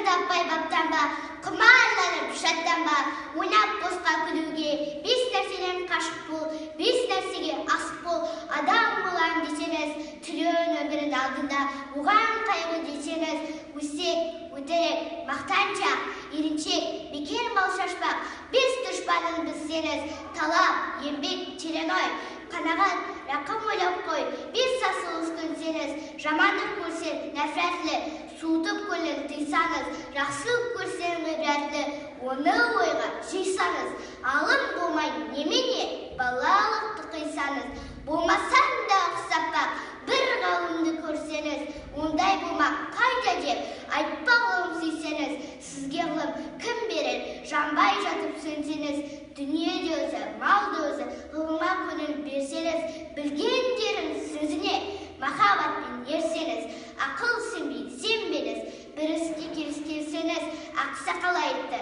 таппай баптанба, құмарланып шаттанба, ойнап босқа күлуге, бес нәрседен қашып бол, бес нәрсеге асып бол. Адам болам десеңіз, түлен өмірін алдында, оған қайғы десеңіз, өсек, өтірік, мақтаншақ, еріншек, бекер мал шашпақ, бес дұшпанын білсеңіз, талап, еңбек, терең ой, қанағат, рақым ойлап қой, бес сасылыс көнсеңіз, жамандық көрсең, нәфрәтлі, суытып көңіл тыйсаңыз, жақсылық көрсең ғибратлы, оны ойға жисаңыз, алым болмай немене, балалықты қисаңыз, болмасаң да ұқсаппақ, бір ғалымды көрсеңіз, ондай болмақ қайда деп, айтпақ олым сүйсеңіз, сізге ғылым кім берер, жанбай жатып сөнсеңіз, дүние де өзі, мал да өзі, ғылымға көңіл берсеңіз, білгендерін сөзіне махаббатпен ерсеңіз, ақыл сенбей сенбеңіз, бір істе келіскенсеңіз, ақсақал айтты,